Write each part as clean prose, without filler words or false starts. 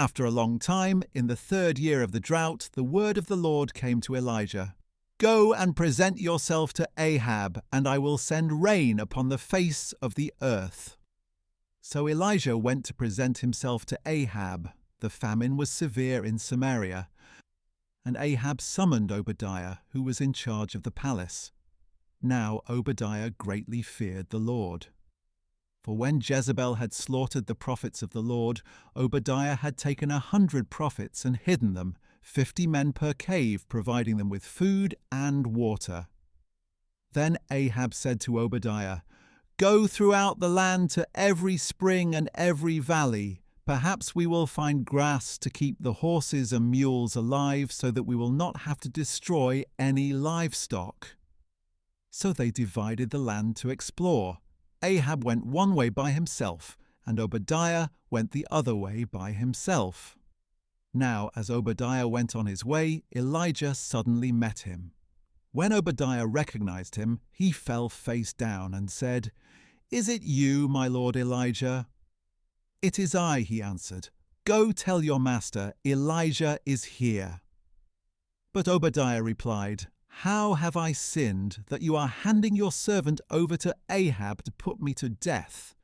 After a long time, in the 3rd year of the drought, the word of the Lord came to Elijah. "Go and present yourself to Ahab, and I will send rain upon the face of the earth." So Elijah went to present himself to Ahab. The famine was severe in Samaria, and Ahab summoned Obadiah, who was in charge of the palace. Now Obadiah greatly feared the Lord. For when Jezebel had slaughtered the prophets of the Lord, Obadiah had taken 100 prophets and hidden them, 50 men per cave, providing them with food and water. Then Ahab said to Obadiah, "Go throughout the land to every spring and every valley. Perhaps we will find grass to keep the horses and mules alive so that we will not have to destroy any livestock." So they divided the land to explore. Ahab went one way by himself, and Obadiah went the other way by himself. Now, as Obadiah went on his way, Elijah suddenly met him. When Obadiah recognized him, he fell face down and said, "Is it you, my lord Elijah?" "It is I," he answered. "Go tell your master, Elijah is here." But Obadiah replied, "How have I sinned that you are handing your servant over to Ahab to put me to death?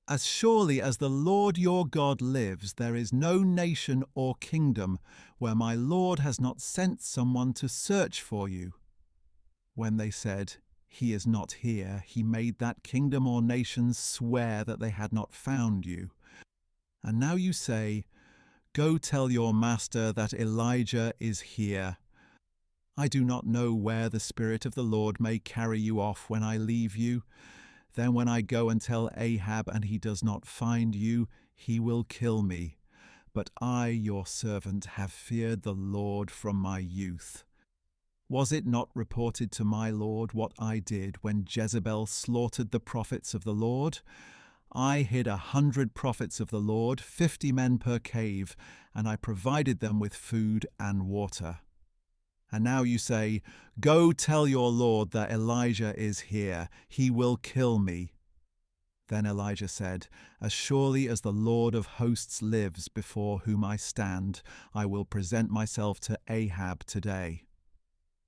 As surely as the Lord your God lives, there is no nation or kingdom where my Lord has not sent someone to search for you." When they said, "He is not here," he made that kingdom or nation swear that they had not found you. And now you say, "Go tell your master that Elijah is here." I do not know where the Spirit of the Lord may carry you off when I leave you. Then when I go and tell Ahab and he does not find you, he will kill me. But I, your servant, have feared the Lord from my youth. Was it not reported to my Lord what I did when Jezebel slaughtered the prophets of the Lord? I hid 100 prophets of the Lord, 50 men per cave, and I provided them with food and water. And now you say, "Go tell your Lord that Elijah is here. He will kill me." Then Elijah said, "As surely as the Lord of hosts lives before whom I stand, I will present myself to Ahab today."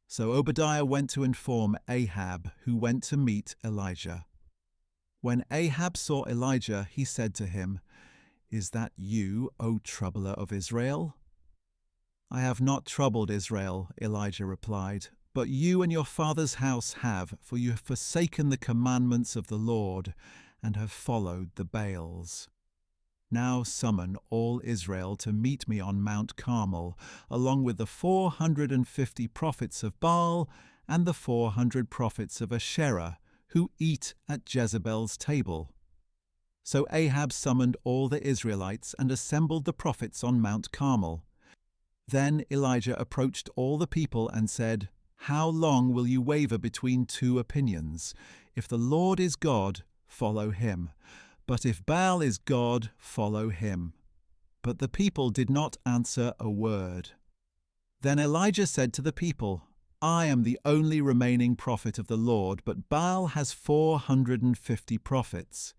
So Obadiah went to inform Ahab, who went to meet Elijah. When Ahab saw Elijah, he said to him, "Is that you, O troubler of Israel?" "I have not troubled Israel," Elijah replied, "but you and your father's house have, for you have forsaken the commandments of the Lord and have followed the Baals. Now summon all Israel to meet me on Mount Carmel, along with the 450 prophets of Baal and the 400 prophets of Asherah, who eat at Jezebel's table." So Ahab summoned all the Israelites and assembled the prophets on Mount Carmel. Then Elijah approached all the people and said, "How long will you waver between two opinions? If the Lord is God, follow him. But if Baal is God, follow him." But the people did not answer a word. Then Elijah said to the people, "I am the only remaining prophet of the Lord, but Baal has 450 prophets.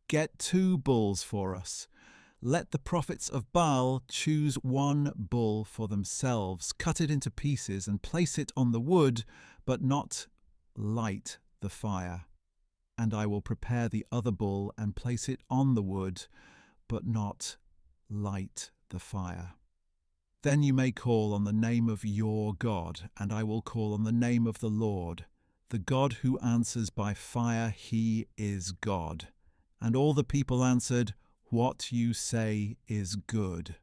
Get 2 bulls for us. Let the prophets of Baal choose 1 bull for themselves, cut it into pieces and place it on the wood, but not light the fire. And I will prepare the other bull and place it on the wood, but not light the fire. Then you may call on the name of your God, and I will call on the name of the Lord. The God who answers by fire, he is God." And all the people answered, "What you say is good."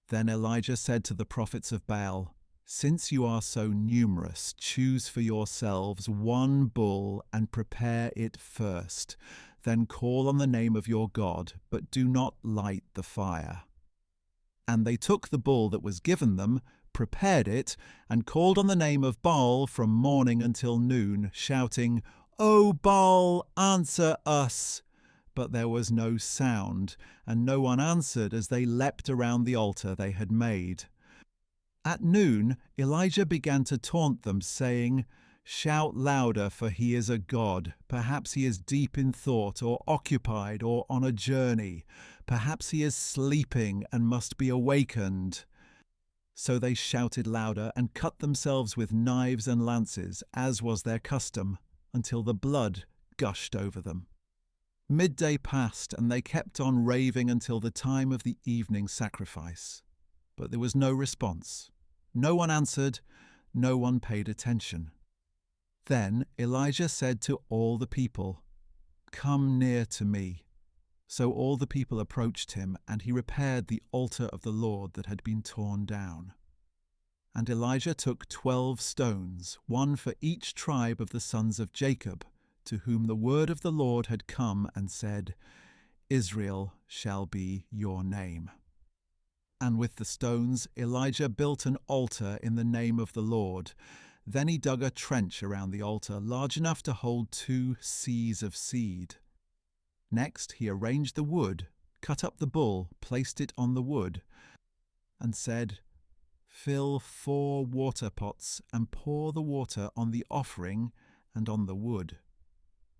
Then Elijah said to the prophets of Baal, "Since you are so numerous, choose for yourselves 1 bull and prepare it first. Then call on the name of your God, but do not light the fire." And they took the bull that was given them, prepared it, and called on the name of Baal from morning until noon, shouting, "O Baal, answer us!" But there was no sound, and no one answered as they leapt around the altar they had made. At noon, Elijah began to taunt them, saying, Shout louder, for he is a god. Perhaps he is deep in thought, or occupied, or on a journey. Perhaps he is sleeping and must be awakened." So they shouted louder and cut themselves with knives and lances, as was their custom, until the blood gushed over them. Midday passed, and they kept on raving until the time of the evening sacrifice. But there was no response. No one answered, no one paid attention. Then Elijah said to all the people, "Come near to me." So all the people approached him, and he repaired the altar of the Lord that had been torn down. And Elijah took 12 stones, one for each tribe of the sons of Jacob, to whom the word of the Lord had come, and said, "Israel shall be your name." And with the stones Elijah built an altar in the name of the Lord. Then he dug a trench around the altar large enough to hold 2 seahs of seed. Next he arranged the wood, cut up the bull, placed it on the wood, and said, "Fill 4 water pots and pour the water on the offering and on the wood."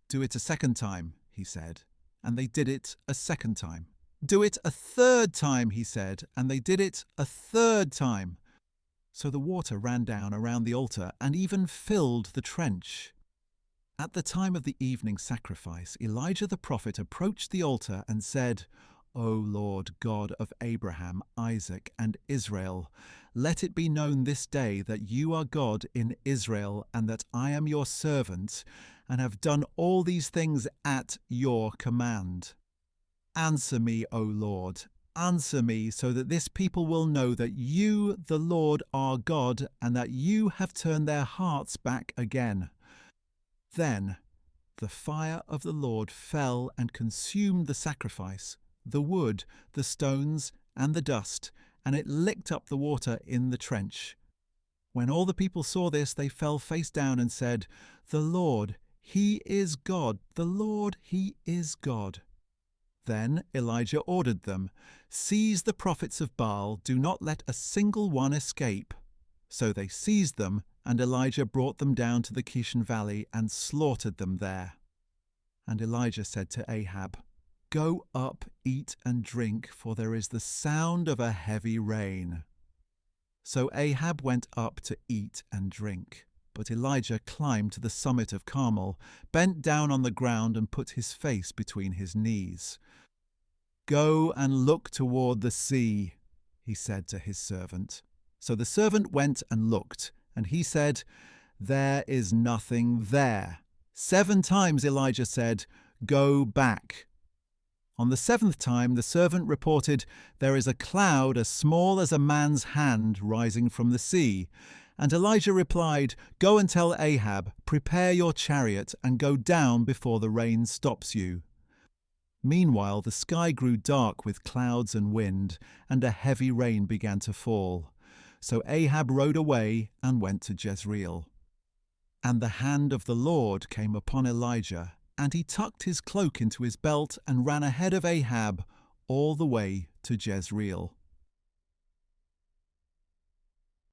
"Do it a second time," he said, and they did it a second time. "Do it a third time," he said, and they did it a third time. So the water ran down around the altar and even filled the trench. At the time of the evening sacrifice, Elijah the prophet approached the altar and said, "O Lord God of Abraham, Isaac, and Israel, let it be known this day that you are God in Israel, and that I am your servant, and have done all these things at your command. Answer me, O Lord, answer me, so that this people will know that you, the Lord, are God, and that you have turned their hearts back again." Then the fire of the Lord fell and consumed the sacrifice, the wood, the stones, and the dust, and it licked up the water in the trench. When all the people saw this, they fell face down and said, "The Lord, He is God, the Lord, He is God." Then Elijah ordered them, "Seize the prophets of Baal, do not let a single one escape." So they seized them, and Elijah brought them down to the Kishon Valley and slaughtered them there. And Elijah said to Ahab, "Go up, eat and drink, for there is the sound of a heavy rain." So Ahab went up to eat and drink. But Elijah climbed to the summit of Carmel, bent down on the ground, and put his face between his knees. "Go and look toward the sea," he said to his servant. So the servant went and looked, and he said, "There is nothing there." 7 times Elijah said, "Go back." On the 7th time the servant reported, "There is a cloud as small as a man's hand rising from the sea." And Elijah replied, "Go and tell Ahab, prepare your chariot and go down before the rain stops you." Meanwhile the sky grew dark with clouds and wind, and a heavy rain began to fall. So Ahab rode away and went to Jezreel. And the hand of the Lord came upon Elijah, and he tucked his cloak into his belt and ran ahead of Ahab all the way to Jezreel.